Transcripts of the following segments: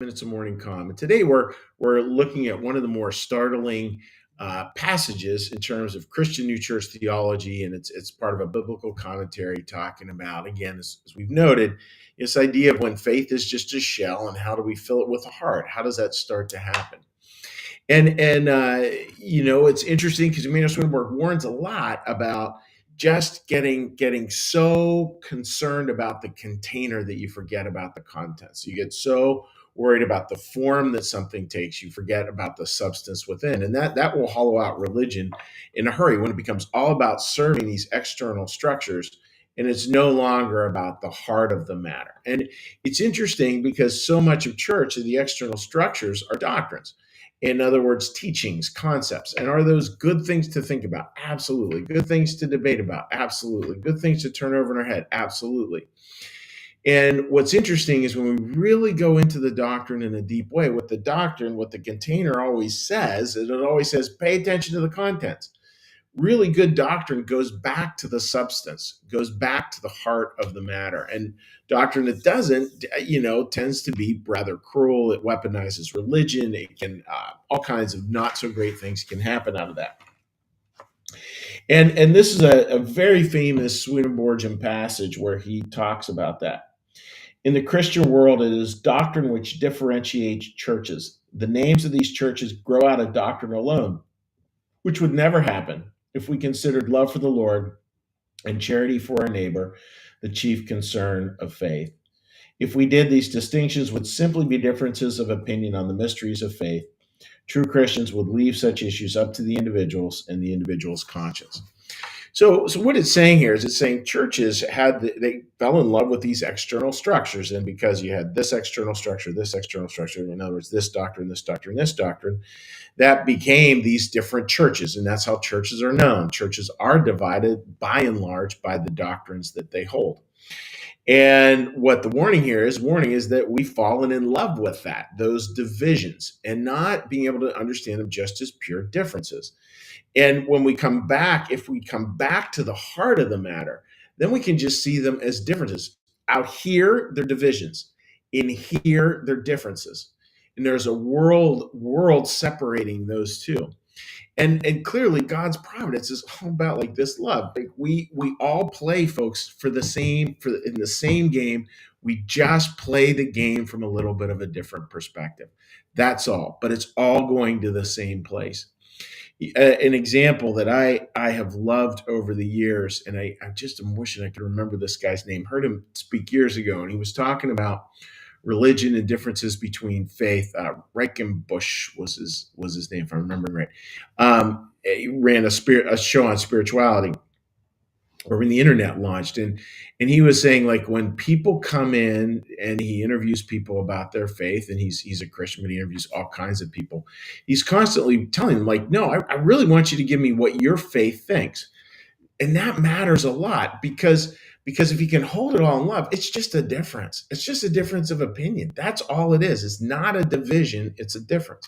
Minutes of Morning Calm. And today we're looking at one of the more startling passages in terms of Christian New Church theology, and it's part of a biblical commentary talking about, again, as we've noted, this idea of when faith is just a shell and how do we fill it with a heart? How does that start to happen? And it's interesting because Emanuel Swedenborg warns a lot about just getting so concerned about the container that you forget about the contents. You get so worried about the form that something takes, you forget about the substance within, and that will hollow out religion in a hurry when it becomes all about serving these external structures. And it's no longer about the heart of the matter. And it's interesting because so much of church, the external structures, are doctrines. In other words, teachings, concepts. And are those good things to think about? Absolutely. Good things to debate about? Absolutely. Good things to turn over in our head? Absolutely. And what's interesting is when we really go into the doctrine in a deep way, what the container always says, is it always says, pay attention to the contents. Really good doctrine goes back to the substance, goes back to the heart of the matter. And doctrine that doesn't, tends to be rather cruel. It weaponizes religion. It can, all kinds of not so great things can happen out of that. And this is a very famous Swedenborgian passage where he talks about that. In the Christian world, it is doctrine which differentiates churches. The names of these churches grow out of doctrine alone, which would never happen if we considered love for the Lord and charity for our neighbor the chief concern of faith. If we did, these distinctions would simply be differences of opinion on the mysteries of faith. True Christians would leave such issues up to the individuals and the individual's conscience. So what it's saying here is it's saying churches they fell in love with these external structures. And because you had this external structure, in other words, this doctrine, that became these different churches. And that's how churches are known. Churches are divided by and large by the doctrines that they hold. And what the warning is that we've fallen in love with those divisions, and not being able to understand them just as pure differences. And when we come back, if we come back to the heart of the matter, then we can just see them as differences. Out here, they're divisions. In here, they're differences. And there's a world separating those two. And clearly God's providence is all about like this love. Like we all play, folks, in the same game. We just play the game from a little bit of a different perspective. That's all. But it's all going to the same place. An example that I have loved over the years, and I just am wishing I could remember this guy's name. Heard him speak years ago, and he was talking about religion and differences between faith. Reichenbusch was his name, if I'm remembering right. He ran a show on spirituality, or when the internet launched, and he was saying, like, when people come in and he interviews people about their faith, and he's a Christian, but he interviews all kinds of people, he's constantly telling them, like, no, I really want you to give me what your faith thinks. And that matters a lot, because if you can hold it all in love, it's just a difference. It's just a difference of opinion. That's all it is. It's not a division, it's a difference.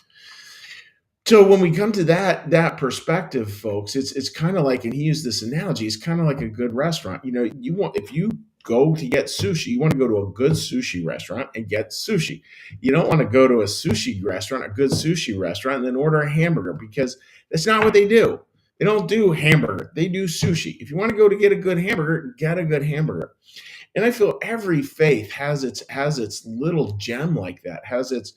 So when we come to that perspective, folks, it's kind of like, and he used this analogy, it's kind of like a good restaurant. If you go to get sushi, you want to go to a good sushi restaurant and get sushi. You don't want to go to a good sushi restaurant, and then order a hamburger, because that's not what they do. They don't do hamburger. They do sushi. If you want to go to get a good hamburger, get a good hamburger. And I feel every faith has its little gem like that, has its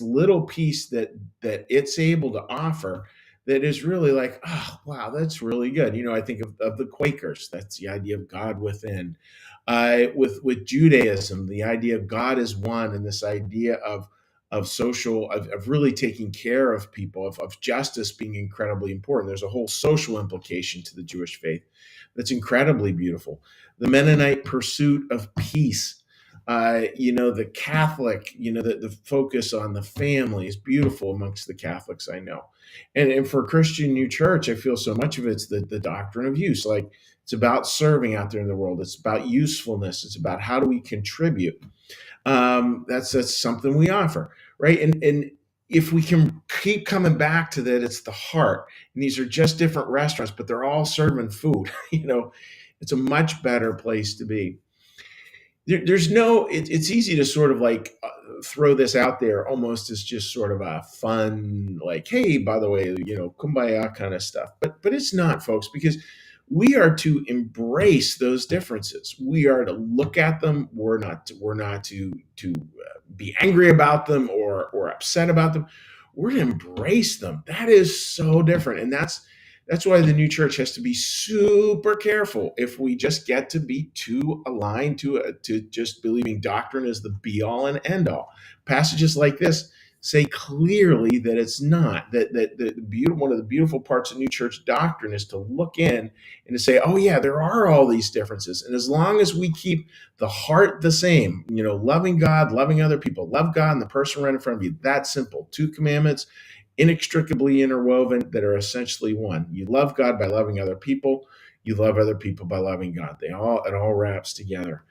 little piece that it's able to offer, that is really like, oh wow, that's really good. I think of the Quakers. That's the idea of God within. With Judaism, the idea of God is one, and this idea of social, of really taking care of people, of justice being incredibly important. There's a whole social implication to the Jewish faith that's incredibly beautiful. The Mennonite pursuit of peace, the Catholic, the focus on the family is beautiful amongst the Catholics I know. And for Christian New Church, I feel so much of it's the doctrine of use. Like, it's about serving out there in the world. It's about usefulness. It's about how do we contribute. That's something we offer, right? And if we can keep coming back to that, it's the heart. And these are just different restaurants, but they're all serving food. It's a much better place to be. there's no, it's easy to sort of like throw this out there almost as just sort of a fun, like, hey, by the way, kumbaya kind of stuff. But it's not, folks, because we are to embrace those differences. We are to look at them. We're not to be angry about them or upset about them. We're to embrace them. That is so different. And that's why the new church has to be super careful if we just get to be too aligned to just believing doctrine is the be all and end all. Passages like this say clearly that it's not. That the beautiful, one of the beautiful parts of new church doctrine is to look in and to say, oh yeah, there are all these differences, and as long as we keep the heart the same, loving God, loving other people, love God and the person right in front of you. That simple. Two commandments inextricably interwoven that are essentially one. You love God by loving other people. You love other people by loving God. It all wraps together.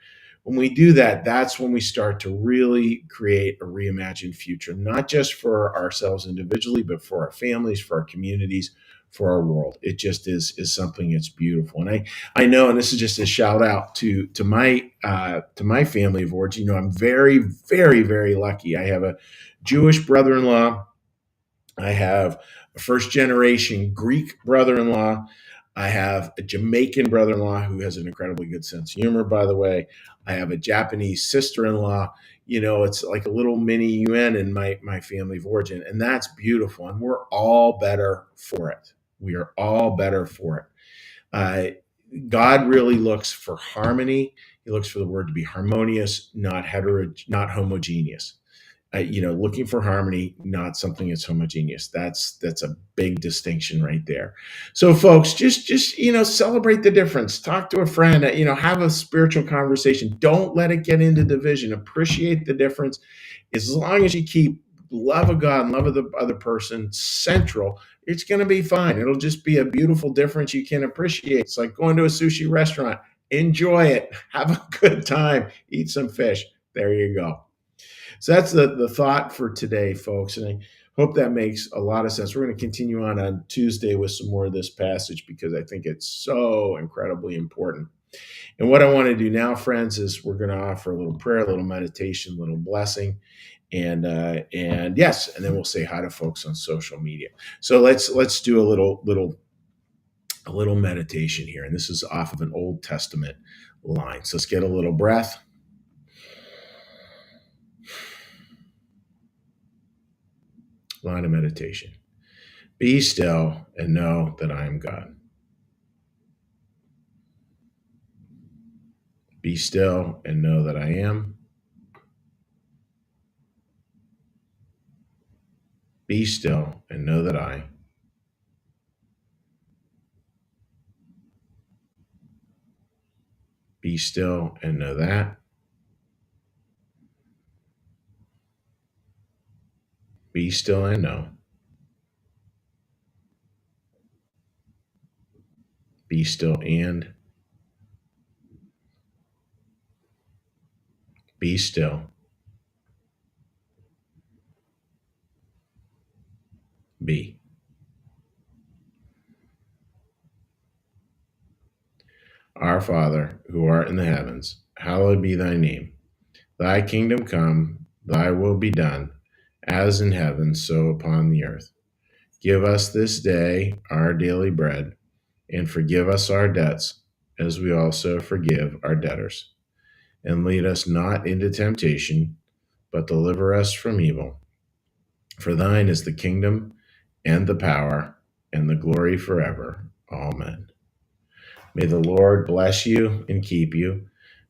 When we do that, that's when we start to really create a reimagined future, not just for ourselves individually, but for our families, for our communities, for our world. It just is something that's beautiful. And I know, and this is just a shout out to my family of origin. I'm very, very, very lucky. I have a Jewish brother-in-law. I have a first generation Greek brother in law. I have a Jamaican brother in law who has an incredibly good sense of humor, by the way. I have a Japanese sister in law. It's like a little mini UN in my family of origin. And that's beautiful. And we're all better for it. We are all better for it. God really looks for harmony. He looks for the word to be harmonious, not homogeneous. Looking for harmony, not something that's homogeneous. That's a big distinction right there. So, folks, just celebrate the difference. Talk to a friend. Have a spiritual conversation. Don't let it get into division. Appreciate the difference. As long as you keep love of God and love of the other person central, it's going to be fine. It'll just be a beautiful difference you can appreciate. It's like going to a sushi restaurant. Enjoy it. Have a good time. Eat some fish. There you go. So that's the thought for today, folks. And I hope that makes a lot of sense. We're going to continue on Tuesday with some more of this passage because I think it's so incredibly important. And what I want to do now, friends, is we're going to offer a little prayer, a little meditation, a little blessing. And yes, and then we'll say hi to folks on social media. So let's do a little meditation here. And this is off of an Old Testament line. So let's get a little breath. Line of meditation. Be still and know that I am God. Be still and know that I am. Be still and know that I. Be still and know that. Be still and know. Be still and. Be still. Be. Our Father, who art in the heavens, hallowed be thy name. Thy kingdom come, thy will be done, as in heaven, so upon the earth. Give us this day our daily bread, and forgive us our debts, as we also forgive our debtors. And lead us not into temptation, but deliver us from evil. For thine is the kingdom, and the power, and the glory forever. Amen. May the Lord bless you and keep you.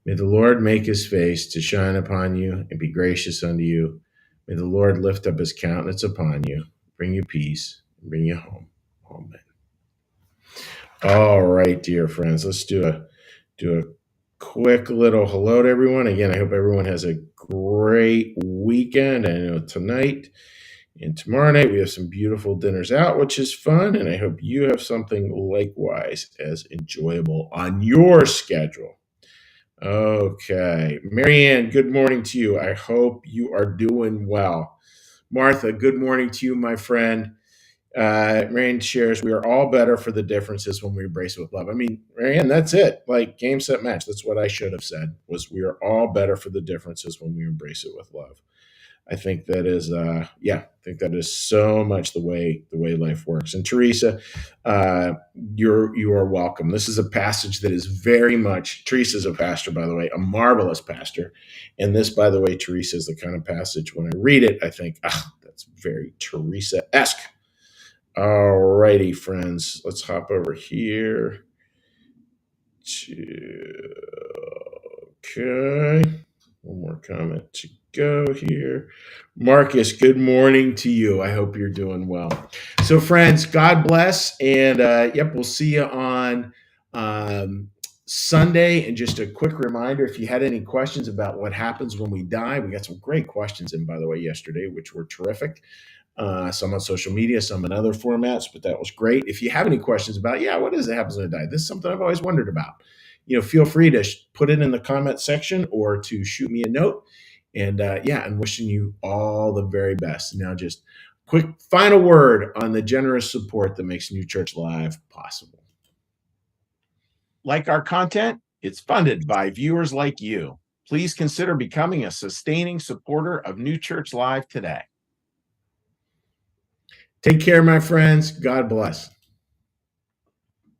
May the Lord make his face to shine upon you and be gracious unto you. May the Lord lift up his countenance upon you, bring you peace, and bring you home. Amen. All right, dear friends, let's do a quick little hello to everyone. Again, I hope everyone has a great weekend. I know tonight and tomorrow night we have some beautiful dinners out, which is fun, and I hope you have something likewise as enjoyable on your schedule. Okay. Marianne, good morning to you. I hope you are doing well. Martha, good morning to you, my friend. Marianne shares, we are all better for the differences when we embrace it with love. I mean, Marianne, that's it. Like game, set, match. That's what I should have said, was we are all better for the differences when we embrace it with love. I think that is, I think that is so much the way life works. And Teresa, you are welcome. This is a passage that is very much. Teresa's a pastor, by the way, a marvelous pastor. And this, by the way, Teresa, is the kind of passage when I read it, I think, that's very Teresa-esque. All righty, friends. Let's hop over here. Okay. One more comment to go here. Marcus, good morning to you. I hope you're doing well. So, friends, God bless. And we'll see you on Sunday. And just a quick reminder, if you had any questions about what happens when we die, we got some great questions in, by the way, yesterday, which were terrific. Some on social media, some in other formats, but that was great. If you have any questions about, what is it happens when I die? This is something I've always wondered about. Feel free to put it in the comment section or to shoot me a note. And I'm wishing you all the very best. Now, just quick final word on the generous support that makes New Church Live possible. Like our content, it's funded by viewers like you. Please consider becoming a sustaining supporter of New Church Live today. Take care, my friends. God bless.